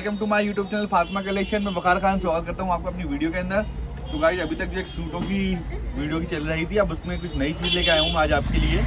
Welcome to my YouTube channel Fatima collection में वकार खान स्वागत करता हूँ आपको अपनी वीडियो के अंदर। तो गाइस अभी तक जो एक सूटों की वीडियो की चल रही थी, अब उसमें कुछ नई चीज़ लेके आया हूँ आज आपके लिए।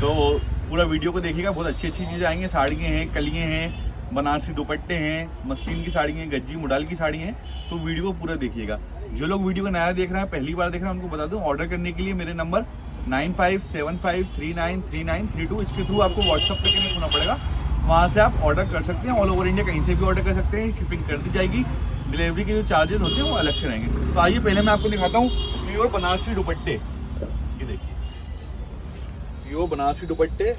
तो पूरा वीडियो को देखिएगा, बहुत अच्छी अच्छी चीज़ें आएंगी। साड़ियाँ हैं, कलियाँ हैं, बनारसी दुपट्टे हैं, मस्लिन की साड़ी हैं, गज्जी मुडाल की साड़ी हैं। तो वीडियो को पूरा देखिएगा। जो लोग वीडियो को नया देख रहे हैं, पहली बार देख रहे हैं, उनको बता दूँ ऑर्डर करने के लिए मेरे नंबर 9575393932 इसके थ्रू आपको व्हाट्सअप पे कनेक्ट होना पड़ेगा। वहाँ से आप ऑर्डर कर सकते हैं। ऑल ओवर इंडिया कहीं से भी ऑर्डर कर सकते हैं, शिपिंग कर दी जाएगी। डिलीवरी के जो चार्जेस होते हैं वो अलग से रहेंगे। तो आइए पहले मैं आपको दिखाता हूँ प्योर बनारसी दुपट्टे। ये देखिए, प्योर बनारसी दुपट्टे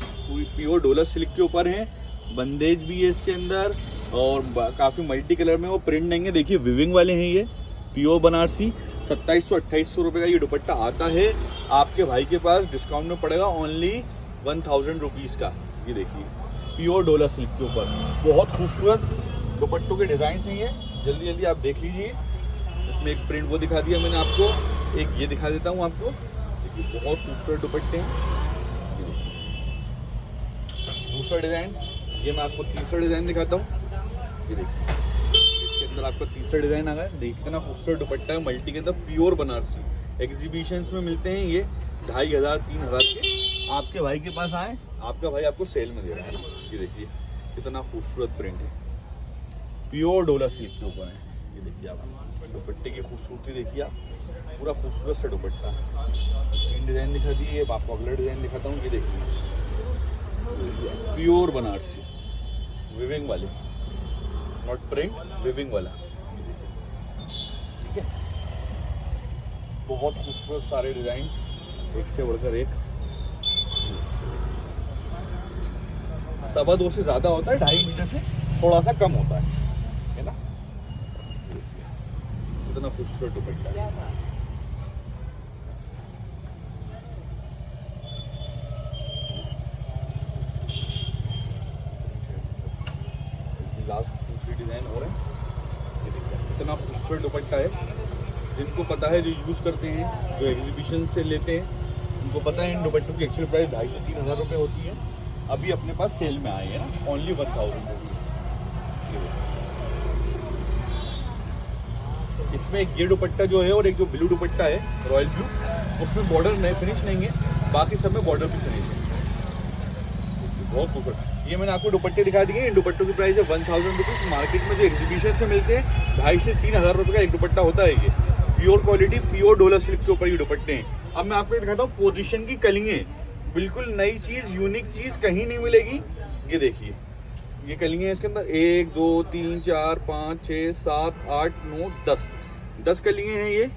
प्योर डोला सिल्क के ऊपर हैं। बंदेज भी है इसके अंदर और काफ़ी मल्टी कलर में वो प्रिंट देंगे। देखिए विविंग वाले हैं ये प्योर बनारसी। 2700-2800 रुपये का ये दुपट्टा आता है। आपके भाई के पास डिस्काउंट में पड़ेगा ओनली 1000 रुपीज़ का। ये देखिए प्योर डोला सिल्क के ऊपर बहुत खूबसूरत दुपट्टों के डिज़ाइन हैं ये। जल्दी जल्दी आप देख लीजिए। इसमें एक प्रिंट वो दिखा दिया मैंने आपको, एक ये दिखा देता हूँ आपको। देखिए बहुत खूबसूरत दुपट्टे हैं। दूसरा डिज़ाइन ये मैं आपको तीसरा डिज़ाइन दिखाता हूँ। ये देखिए इसके अंदर आपका तीसरा डिज़ाइन आ गया। देखिए कितना खूबसूरत दुपट्टा है, मल्टी के अंदर प्योर बनारसी। एग्जीबिशंस में मिलते हैं ये 2500-3000 के। आपके भाई के पास आए, आपका भाई आपको सेल में दे रहा है। ये देखिए कितना खूबसूरत प्रिंट है, प्योर डोला सिल्क के ऊपर है। ये देखिए आप दुपट्टे की खूबसूरती देखिए आप, पूरा खूबसूरत सा दुपट्टा। तीन डिज़ाइन दिखा दिए, आपको अगला डिज़ाइन दिखाता हूँ। ये देखिए प्योर बनारसी विविंग वाले, नॉट प्रिंट, विविंग वाला। ठीक है, बहुत खूबसूरत सारे डिज़ाइन, एक से बढ़कर एक। 2.25 से ज़्यादा होता है, 2.5 मीटर से थोड़ा सा कम होता है ना। इतना खूबसूरत दुपट्टा है। लास्ट 2-3 डिज़ाइन और है। ये देखिए इतना खूबसूरत दुपट्टा है। जिनको पता है, जो यूज़ करते हैं, जो एग्जीबिशन से लेते हैं, उनको पता है इन दुपट्टों की एक्चुअल प्राइस 2500 से 3000 रुपये होती है। अभी अपने पास सेल में आए हैं ना, ओनली 1000 रुपीज़। इसमें एक ये दुपट्टा जो है और एक जो ब्लू दुपट्टा है रॉयल ब्लू, उसमें बॉर्डर नए फिनिश नहीं है, बाकी सब में बॉर्डर भी फिनिश है। बहुत खूबसूरत। ये मैंने आपको दुपट्टे दिखा दिए। इन दुपट्टों की प्राइस है 1000 रुपीज़। मार्केट में जो एग्जीबिशन से मिलते हैं 2500 से 3000 रुपये का एक दुपट्टा होता है। ये प्योर क्वालिटी प्योर डोला सिल्क के ऊपर ये दुपट्टे हैं। अब मैं आपको दिखाता हूँ पोजीशन की कलिंगें, बिल्कुल नई चीज़, यूनिक चीज़, कहीं नहीं मिलेगी। ये देखिए ये कलिंगें हैं इसके अंदर 1 2 3 4 5 6 7 8 9 10 कलिंगें हैं ये।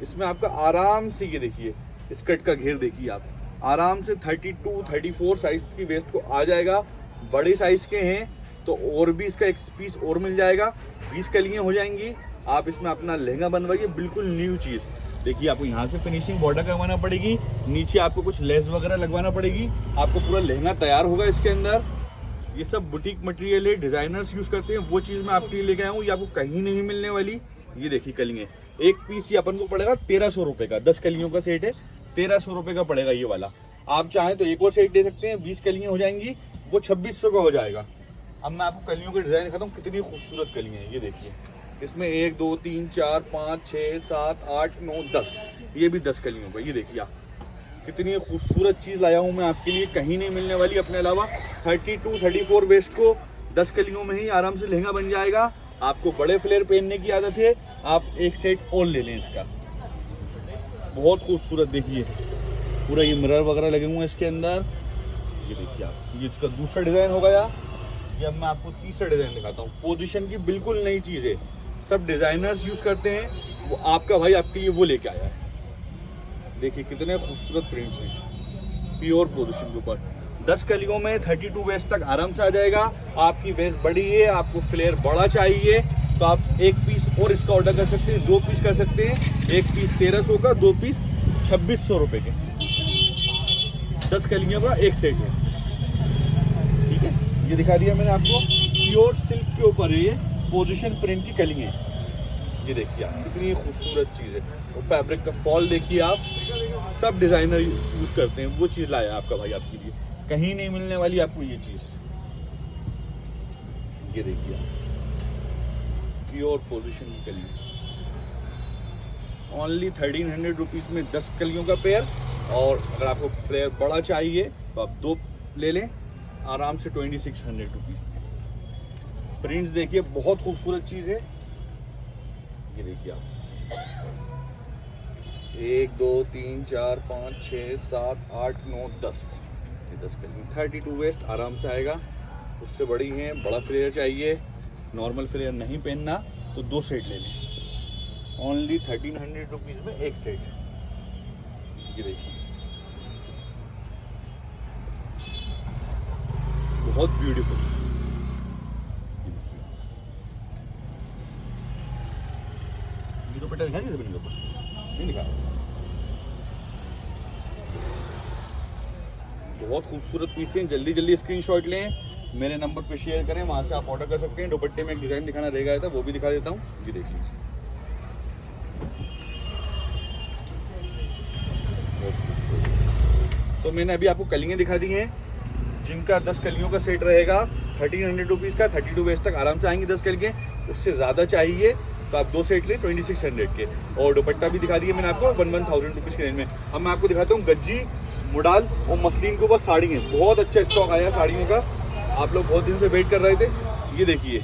इसमें आपका आराम से, ये देखिए स्कर्ट का घेर देखिए आप, आराम से 32-34 साइज की वेस्ट को आ जाएगा। बड़े साइज के हैं तो और भी इसका एक पीस और मिल जाएगा। 20 कलियाँ हो जाएंगी। आप इसमें अपना लहंगा बनवाइए, बिल्कुल न्यू चीज़। देखिए आपको यहाँ से फिनिशिंग बॉर्डर करवाना पड़ेगी, नीचे आपको कुछ लेस वगैरह लगवाना पड़ेगी, आपको पूरा लहंगा तैयार होगा इसके अंदर। ये सब बुटीक मटेरियल है, डिज़ाइनर्स यूज़ करते हैं, वो चीज़ मैं आपके लिए लेके आया हूँ। ये आपको कहीं नहीं मिलने वाली। ये देखिए कलियाँ, एक पीस ये अपन को पड़ेगा 1300 रुपये का। 10 कलियों का सेट है, 1300 रुपये का पड़ेगा ये वाला। आप चाहें तो एक और सेट दे सकते हैं, 20 कलियाँ हो जाएंगी, वो 2600 का हो जाएगा। अब मैं आपको कलियों के डिज़ाइन दिखाता हूँ, कितनी खूबसूरत कलियाँ हैं। ये देखिए इसमें 1 2 3 4 5 6 7 8 9 10, ये भी 10 कलियों का। ये देखिए आप कितनी खूबसूरत चीज़ लाया हूँ मैं आपके लिए, कहीं नहीं मिलने वाली। अपने अलावा 32-34 वेस्ट को 10 कलियों में ही आराम से लहंगा बन जाएगा। आपको बड़े फ्लेयर पहनने की आदत है, आप एक सेट और ले लें इसका। बहुत खूबसूरत देखिए, पूरा ये मिरर वगैरह लगे हुए हैं इसके अंदर। ये देखिए आप, ये इसका दूसरा डिज़ाइन हो गया। ये अब मैं आपको तीसरा डिज़ाइन दिखाता हूँ। पोजीशन की बिल्कुल नई चीज़ है, सब डिज़ाइनर्स यूज़ करते हैं, वो आपका भाई आपके लिए वो लेके आया है। देखिए कितने खूबसूरत प्रिंट्स हैं, प्योर पोजीशन के ऊपर। 10 कलियों में 32 वेस्ट तक आराम से आ जाएगा। आपकी वेस्ट बड़ी है, आपको फ्लेयर बड़ा चाहिए, तो आप एक पीस और इसका ऑर्डर कर सकते हैं, 2 पीस कर सकते हैं। एक पीस 1300 का, 2 पीस 2600 रुपये के। 10 कलियों का एक सेट है। ठीक है, ये दिखा दिया मैंने आपको, प्योर सिल्क के ऊपर है ये, पोजीशन प्रिंट की कलियाँ। ये देखिए आप कितनी खूबसूरत चीज़ है। और फैब्रिक का फॉल देखिए आप, सब डिज़ाइनर यूज़ करते हैं, वो चीज़ लाया आपका भाई आपके लिए, कहीं नहीं मिलने वाली आपको ये चीज़। ये देखिए आप प्योर पोजीशन की कली, ओनली 1300 रुपीज़ में 10 कलियों का पेयर। और अगर आपको पेयर बड़ा चाहिए तो आप 2 ले लें आराम से 2600 रुपीज़ में। प्रिंट्स देखिए बहुत खूबसूरत चीज़ है, ये देखिए आप 1 2 3 4 5 6 7 8 9 10, ये 10 कलियाँ 32 वेस्ट आराम से आएगा। उससे बड़ी हैं, बड़ा फ्लेयर चाहिए, नॉर्मल फ्लेयर नहीं पहनना तो 2 सेट ले लें, ओनली 1300 रुपीज़ में 1 सेट। ये देखिए बहुत ब्यूटीफुल, ये दुपट्टा दिखा दिया नहीं दिखा, बहुत खूबसूरत पीस हैं। जल्दी जल्दी स्क्रीनशॉट लें, मेरे नंबर पे शेयर करें, वहाँ से आप ऑर्डर कर सकते हैं। दुपट्टे में एक डिज़ाइन दिखाना रह गया था, वो भी दिखा देता हूँ, ये देख लीजिए। तो मैंने अभी आपको कलियाँ दिखा दी हैं, जिनका 10 कलियों का सेट रहेगा 1300 रुपीज़ का, 32 वेस्ट तक आराम से आएंगी 10 कलियाँ। उससे ज़्यादा चाहिए तो आप 2 सेट लें 2600 के। और दुपट्टा भी दिखा दिया मैंने आपको 11,000 रुपीज़ के रेंज में। अब मैं आपको दिखाता हूँ गज्जी, मुडाल और मसलिन के ऊपर साड़ी है, बहुत अच्छा स्टॉक आया है साड़ियों का, आप लोग बहुत दिन से वेट कर रहे थे। ये देखिए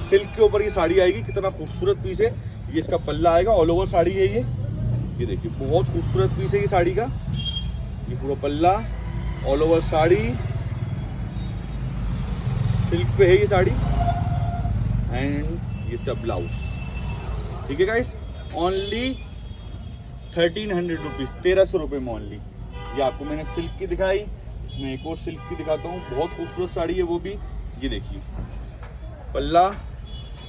सिल्क के ऊपर ये साड़ी आएगी, कितना खूबसूरत पीस है। ये इसका पल्ला आएगा, ऑल ओवर साड़ी है ये देखिए बहुत खूबसूरत पीस है ये साड़ी का। ये पूरा पल्ला, ऑल ओवर साड़ी, सिल्क पे है ये साड़ी, एंड इसका ब्लाउज। ठीक है गाइस, ओनली 1300 रुपीज़, 1300 रुपये में ओनली। ये आपको मैंने सिल्क की दिखाई, इसमें एक और सिल्क की दिखाता हूँ, बहुत खूबसूरत साड़ी है वो भी। ये देखिए पल्ला,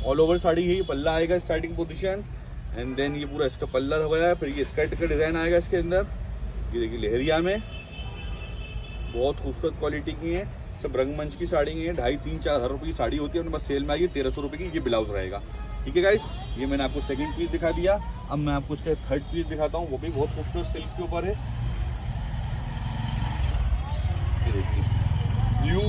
ऑल ओवर साड़ी है ये, पल्ला आएगा स्टार्टिंग पोजीशन, एंड देन ये पूरा इसका पल्ला हो गया। फिर ये स्कर्ट का डिज़ाइन आएगा इसके अंदर, ये देखिए लहरिया में, बहुत खूबसूरत क्वालिटी की है। सब रंगमंच की साड़ी है, 2,500 3,000 4,000 रुपये की साड़ी होती है, उनमें बस सेल में आएगी 1300 रुपये की। ये ब्लाउज रहेगा। ठीक है गाइस, ये मैंने आपको सेकंड पीस दिखा दिया। अब मैं आपको इसका थर्ड पीस दिखाता हूँ, वो भी बहुत खूबसूरत सिल्क के ऊपर है। ये देखिए ब्लू,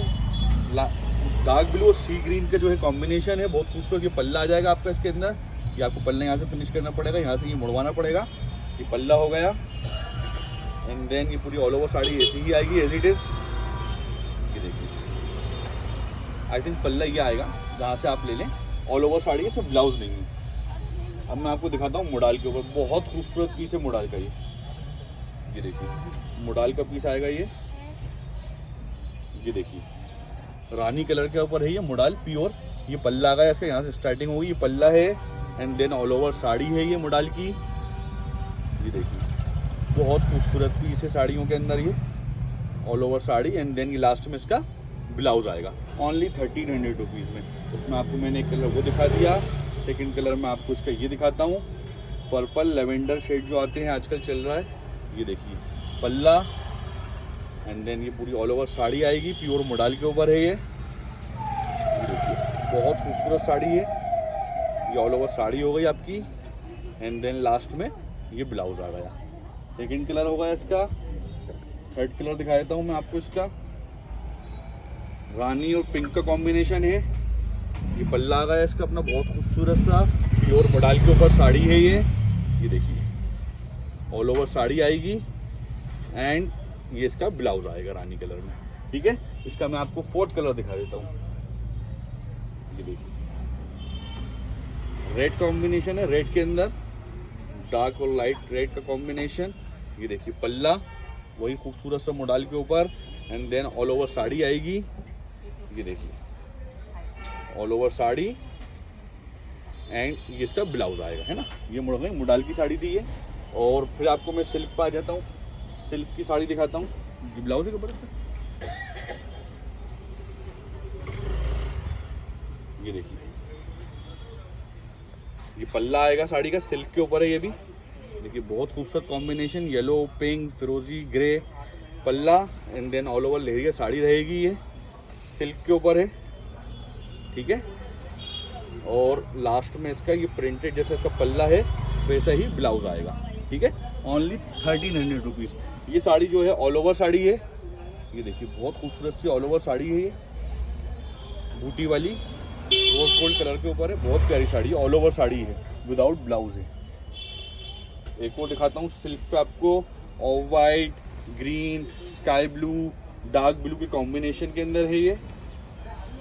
डार्क ब्लू और सी ग्रीन का जो है कॉम्बिनेशन है, बहुत खूबसूरत। ये पल्ला आ जाएगा आपका इसके अंदर, ये आपको पल्ला यहाँ से फिनिश करना पड़ेगा, यहाँ से ये मुड़वाना पड़ेगा। ये पल्ला हो गया, एंड देन ये पूरी ऑल ओवर साड़ी ऐसी ही आएगी एज इट इज़। ये देखिए आई थिंक पल्ला ये आएगा, जहाँ से आप ले लें, ऑल ओवर साड़ी है, इसमें ब्लाउज नहीं है। अब मैं आपको दिखाता हूँ मुडाल के ऊपर, बहुत खूबसूरत पीस है मुडाल का ये देखिए मुडाल का पीस आएगा ये देखिए रानी कलर के ऊपर है ये मुडाल प्योर। ये पल्ला आ गया इसका, यहाँ से स्टार्टिंग होगी, ये पल्ला है, and then all over sari है ये मुडाल की। ये देखिए बहुत खूबसूरत पीस है साड़ियों के अंदर, ये all over sari, and then ये लास्ट में इसका ब्लाउज आएगा, ओनली 1300 रुपीज़ में। उसमें आपको मैंने एक कलर वो दिखा दिया, सेकंड कलर में आपको इसका ये दिखाता हूँ, पर्पल लेवेंडर शेड जो आते हैं आजकल चल रहा है। ये देखिए पल्ला, एंड देन ये पूरी ऑल ओवर साड़ी आएगी, प्योर मुडाल के ऊपर है ये देखिए बहुत खूबसूरत साड़ी है। ये ऑल ओवर साड़ी हो गई आपकी, एंड देन लास्ट में ये ब्लाउज आ गया। सेकंड कलर हो गया इसका। थर्ड कलर दिखा देता हूँ मैं आपको, इसका रानी और पिंक का कॉम्बिनेशन है। ये पल्ला आ गया इसका अपना, बहुत खूबसूरत सा प्योर मुडाल के ऊपर साड़ी है ये देखिए ऑल ओवर साड़ी आएगी, एंड ये इसका ब्लाउज आएगा रानी कलर में। ठीक है, इसका मैं आपको फोर्थ कलर दिखा देता हूँ। ये देखिए रेड कॉम्बिनेशन है, रेड के अंदर डार्क और लाइट रेड का कॉम्बिनेशन। ये देखिए पल्ला वही खूबसूरत सा मुडाल के ऊपर, and then all over sari आएगी। ये देखिए ऑल ओवर साड़ी, एंड ये इसका ब्लाउज आएगा, है ना। ये मुडाल की साड़ी दी है। और फिर आपको मैं सिल्क पर आ जाता हूँ, सिल्क की साड़ी दिखाता हूँ। ये ब्लाउज है के ऊपर इसका, ये देखिए ये पल्ला आएगा साड़ी का, सिल्क के ऊपर है ये भी। देखिए बहुत खूबसूरत कॉम्बिनेशन, येलो, पिंक, फिरोजी, ग्रे पल्ला, एंड देन ऑल ओवर लहरिया साड़ी रहेगी, ये सिल्क के ऊपर है। ठीक है, और लास्ट में इसका ये प्रिंटेड जैसे इसका पल्ला है वैसा ही ब्लाउज आएगा। ठीक है, ओनली 1300 रुपीज़। ये साड़ी जो है ऑल ओवर साड़ी है, ये देखिए बहुत खूबसूरत सी ऑल ओवर साड़ी है ये, बूटी वाली रोज गोल्ड कलर के ऊपर है, बहुत प्यारी साड़ी है, ऑल ओवर साड़ी है, विदाउट ब्लाउज है। एक और दिखाता हूँ सिल्क पे आपको, of white, green, sky blue, dark blue के कॉम्बिनेशन के अंदर है ये।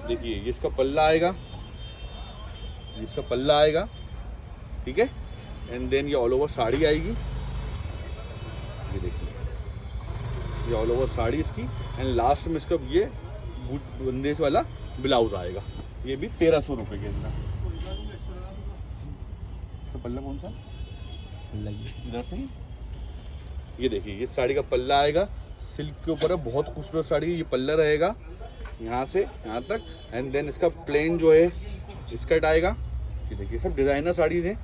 देखिए ये इसका पल्ला आएगा, ये इसका पल्ला आएगा, ठीक है। एंड देन ये ऑल ओवर साड़ी आएगी, ये देखिए ये ऑल ओवर साड़ी इसकी। एंड लास्ट में इसका ये बंदेज वाला ब्लाउज आएगा, ये भी 1300 रुपये के अंदर। इसका पल्ला कौन सा पल्ला, इधर से ही, ये देखिए ये साड़ी का पल्ला आएगा, सिल्क के ऊपर है, बहुत खूबसूरत साड़ी है। ये पल्ला रहेगा यहाँ से यहाँ तक। एंड देन इसका प्लेन जो है स्कर्ट आएगा, ये देखिए सब डिज़ाइनर साड़ीज़ हैं।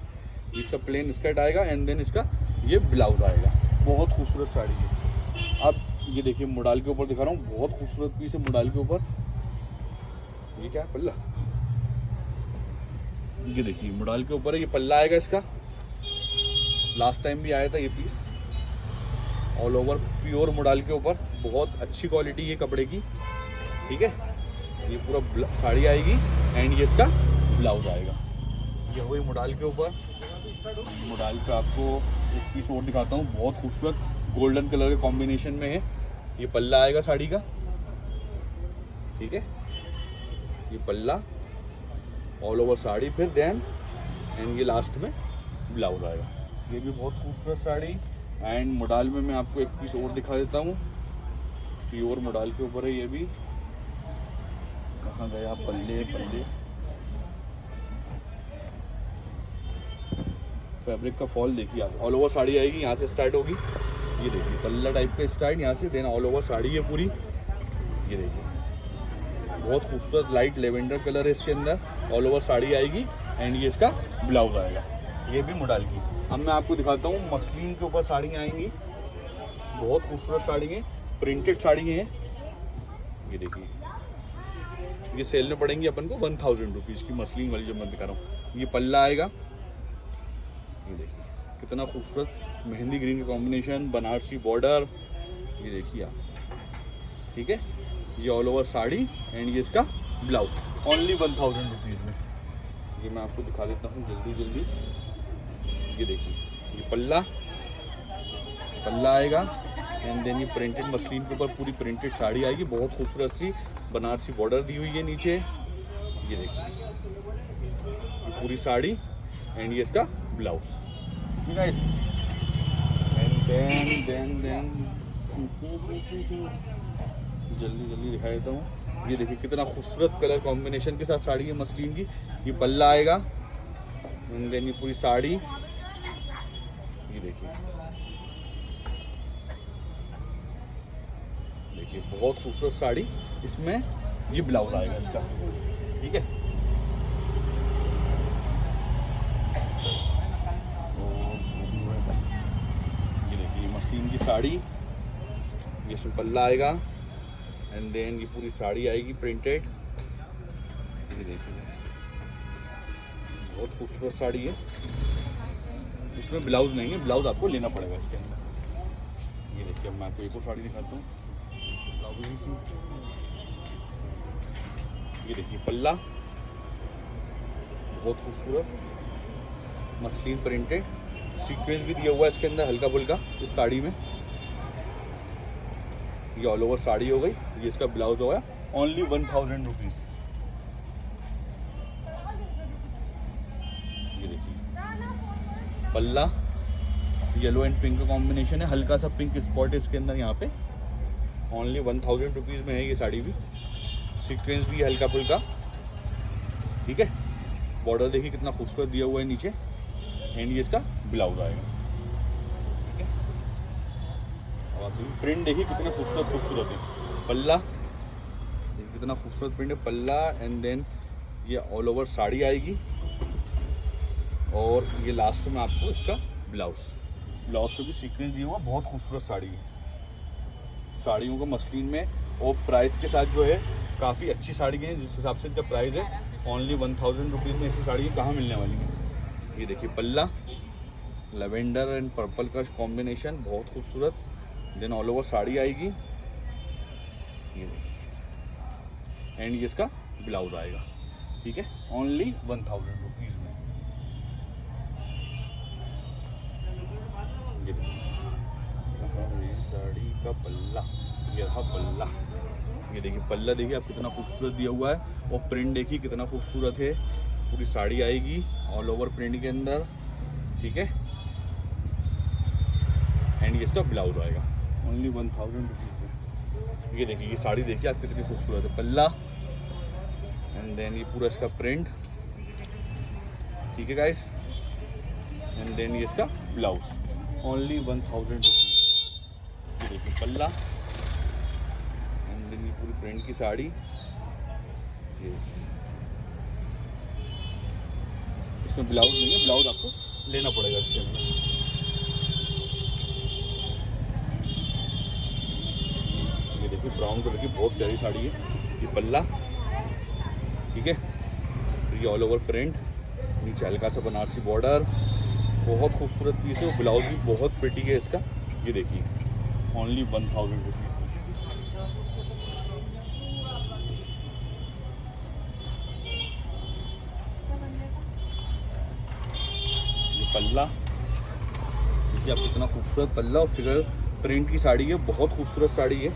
इसका प्लेन स्कर्ट आएगा एंड देन इसका ये ब्लाउज आएगा, बहुत खूबसूरत साड़ी है। अब ये देखिए मोडाल के ऊपर दिखा रहा हूँ, बहुत खूबसूरत पीस है मोडाल के ऊपर। ये क्या है, पल्ला, ये देखिए मोडाल के ऊपर है, ये पल्ला आएगा इसका। लास्ट टाइम भी आया था ये piece, all over pure modal के ऊपर, बहुत अच्छी क्वालिटी है कपड़े की, ठीक है। ये पूरा साड़ी आएगी एंड ये इसका ब्लाउज आएगा। ये वही मोडाल के ऊपर। मोडाल पे आपको एक पीस और दिखाता हूँ, बहुत खूबसूरत गोल्डन कलर के कॉम्बिनेशन में है। ये पल्ला आएगा साड़ी का, ठीक है, ये पल्ला ऑल ओवर साड़ी, फिर देन एंड ये लास्ट में ब्लाउज आएगा। ये भी बहुत खूबसूरत साड़ी। एंड मोडाल में मैं आपको एक पीस और दिखा देता हूँ, प्योर मोडाल के ऊपर है ये भी। कहाँ गया पल्ले, पल्ले फैब्रिक का फॉल देखिए आप, ऑल ओवर साड़ी आएगी, यहाँ से स्टार्ट होगी, ये देखिए पल्ला टाइप का स्टार्ट यहाँ से, देन ऑल ओवर साड़ी है पूरी। ये देखिए बहुत खूबसूरत लाइट लेवेंडर कलर है इसके अंदर, ऑल ओवर साड़ी आएगी एंड ये इसका ब्लाउज आएगा। ये भी मोडाल की। अब मैं आपको दिखाता हूँ मसलिन के ऊपर साड़ियाँ आएंगी, बहुत खूबसूरत साड़ी है, प्रिंटेड साड़ी है। ये देखिए ये सेल में पड़ेंगी अपन को 1000 रुपीज़ की, मसलिन वाली जो मैं दिखा रहा हूँ। ये पल्ला आएगा, ये देखिए कितना खूबसूरत मेहंदी ग्रीन का कॉम्बिनेशन, बनारसी बॉर्डर, ये देखिए आप, ठीक है। ये ऑल ओवर साड़ी एंड ये इसका ब्लाउज, ओनली 1000 रुपीज़ में। ये मैं आपको दिखा देता हूँ जल्दी जल्दी। ये देखिए ये पल्ला, पल्ला आएगा एंड देन ये प्रिंटेड मसलिन के ऊपर पूरी प्रिंटेड साड़ी आएगी, बहुत खूबसूरत सी बनारसी बॉर्डर दी हुई है नीचे। ये देखिए ये पूरी साड़ी एंड ये इसका ब्लाउज, ठीक है। एंड देन जल्दी जल्दी दिखा देता हूँ। ये देखिए कितना खूबसूरत कलर कॉम्बिनेशन के साथ साड़ी है मसलिन की। ये पल्ला आएगा एंड देन ये पूरी साड़ी, ये देखिए देखिए बहुत खूबसूरत साड़ी, इसमें ये ब्लाउज आएगा इसका, ठीक है। ये देखिए मसलिन की साड़ी, ये इसमें पल्ला आएगा एंड देन ये पूरी साड़ी आएगी प्रिंटेड। ये देखिए बहुत खूबसूरत साड़ी है, इसमें ब्लाउज नहीं है, ब्लाउज आपको लेना पड़ेगा इसके अंदर। ये देखिए अब मैं आपको एक और साड़ी दिखाता हूँ, ये देखिए पल्ला बहुत खूबसूरत मसलिन प्रिंटेड, सीक्वेंस भी दिया हुआ है इसके अंदर हल्का फुल्का इस साड़ी में। ये ऑल ओवर साड़ी हो गई, ये इसका ब्लाउज होगा, ओनली 1000 रुपीज़। ये देखिए पल्ला येलो एंड पिंक का कॉम्बिनेशन है, हल्का सा पिंक स्पॉट है इसके अंदर यहाँ पे, ओनली 1000 रुपीज़ में है ये साड़ी भी। सीक्वेंस भी हल्का फुल्का, ठीक है। बॉर्डर देखिए कितना खूबसूरत दिया हुआ है नीचे एंड ये इसका ब्लाउज आएगा, ठीक है। अब आप देखिए प्रिंट देखिए कितना खूबसूरत है, पल्ला देखिए कितना खूबसूरत प्रिंट है, पल्ला एंड देन ये ऑल ओवर साड़ी आएगी और ये लास्ट में आपको इसका ब्लाउज पे भी सीक्वेंस दिया हुआ, बहुत खूबसूरत साड़ी है। साड़ियों को मसलिन में और प्राइस के साथ जो है काफ़ी अच्छी साड़ी है, जिस हिसाब से इनका प्राइस है ओनली 1000 रुपीज़ में ऐसी साड़ी कहाँ मिलने वाली है। ये देखिए पल्ला लेवेंडर एंड पर्पल का कॉम्बिनेशन, बहुत खूबसूरत, देन ऑल ओवर साड़ी आएगी, ये देखिए एंड ये इसका ब्लाउज आएगा। ठीक है, ओनली 1000 रुपीज़ में। ये साड़ी का पल्ला, ये रहा पल्ला। ये देखिए पल्ला, देखिए आप कितना खूबसूरत दिया हुआ है, और प्रिंट देखिए कितना खूबसूरत है। पूरी साड़ी आएगी ऑल ओवर प्रिंट के अंदर, ठीक है। एंड ये इसका ब्लाउज आएगा ओनली 1000 रुपीज़ में। ये देखिए, ये साड़ी देखिए आप कितनी खूबसूरत है, पल्ला एंड देन ये पूरा इसका प्रिंट, ठीक है गाइस। एंड देन ये इसका ब्लाउज ओनली 1000 रुपीज़। ये देखिए पल्ला एंड देन ये पूरी प्रिंट की साड़ी। ये इसमें ब्लाउज नहीं है, ब्लाउज आपको लेना पड़ेगा इसके अंदर। ये देखिए ब्राउन कलर की बहुत प्यारी साड़ी है, ये पल्ला, ठीक है। तो ये ऑल ओवर प्रिंट, नीचे हल्का सा बनारसी बॉर्डर, बहुत खूबसूरत पीस है। ब्लाउज भी बहुत प्रिटी है इसका। ये देखिए ओनली 1000 रुपीज़। ये पल्ला देखिए आप कितना खूबसूरत पल्ला और फिगर प्रिंट की साड़ी है, बहुत खूबसूरत साड़ी है। ये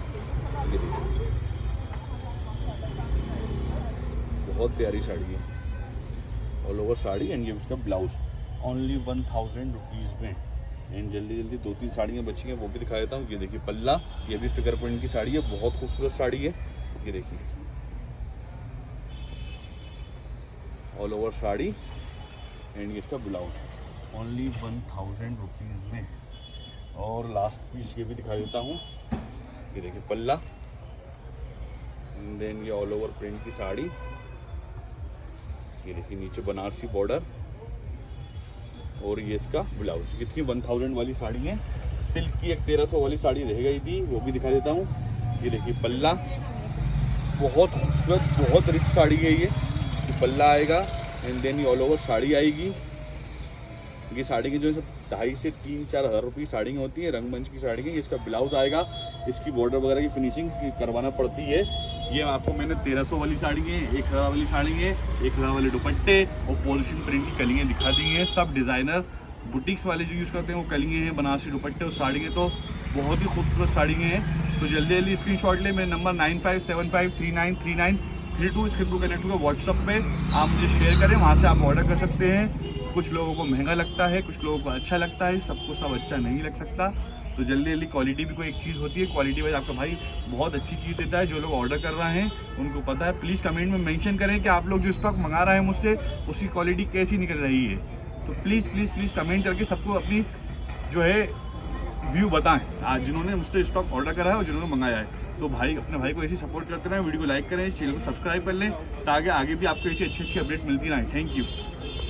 देखिए बहुत प्यारी साड़ी है, ऑल ओवर साड़ी। एंड ये उसका ब्लाउज ओनली 1000 रुपीज़ में। एंड जल्दी जल्दी 2-3 साड़ियाँ बची हैं, वो भी दिखा देता हूँ। ये देखिए पल्ला, ये भी फिगर प्रिंट की साड़ी है, बहुत खूबसूरत साड़ी है। ये देखिए ऑल ओवर साड़ी एंड ये इसका ब्लाउज ओनली 1000 रुपीज़ में। और लास्ट पीस ये भी दिखा देता हूँ। ये देखिए पल्ला एंड देन ये ऑल ओवर प्रिंट की साड़ी। ये देखिए नीचे बनारसी बॉर्डर और ये इसका ब्लाउज। कितनी 1000 वाली साड़ी है। सिल्क की एक 1300 वाली साड़ी रह गई थी, वो भी दिखा देता हूँ। ये देखिए पल्ला, बहुत खूबसूरत, बहुत रिच साड़ी है ये पल्ला आएगा एंड देन ये ऑल ओवर साड़ी आएगी। ये साड़ी की जो है 2,500 से 3-4 हज़ार रुपये साड़ी होती है, रंगमंच की साड़ी है। ये इसका ब्लाउज आएगा, इसकी बॉर्डर वगैरह की फिनिशिंग करवाना पड़ती है। ये आपको मैंने 1300 वाली साड़ी है, 1000 वाली साड़ी है, 1000 वाले दुपट्टे और पॉलिशिंग प्रिंट की कलियाँ दिखा दी हैं। सब डिज़ाइनर बुटीक्स वाले जो यूज़ करते हैं वो कलियाँ हैं, बनारसी दुपट्टे और साड़ियाँ तो बहुत ही खूबसूरत साड़ियाँ हैं। तो जल्दी जल्दी स्क्रीनशॉट ले। मेरे नंबर 9575393932 इसके थ्रू कनेक्ट होगा व्हाट्सअप पे, आप मुझे शेयर करें, वहाँ से आप ऑर्डर कर सकते हैं। कुछ लोगों को महंगा लगता है, कुछ लोगों को अच्छा लगता है, सबको सब अच्छा नहीं लग सकता। तो जल्दी जल्दी क्वालिटी भी कोई एक चीज़ होती है, क्वालिटी वाइज आपका भाई बहुत अच्छी चीज़ देता है। जो लोग ऑर्डर कर रहे हैं उनको पता है। प्लीज़ कमेंट में मेंशन करें कि आप लोग जो स्टॉक मंगा रहे हैं मुझसे उसकी क्वालिटी कैसी निकल रही है। तो प्लीज़ प्लीज़ प्लीज़ कमेंट करके सबको अपनी जो है व्यू बताएं, आज जिन्होंने मुझसे स्टॉक ऑर्डर करा है और जिन्होंने मंगाया है। तो भाई अपने भाई को ऐसी सपोर्ट करते रहें, वीडियो को लाइक करें, चैनल को सब्सक्राइब कर लें ताकि आगे भी आपको ऐसी अच्छी अच्छी अपडेट मिलती रहें। Thank you.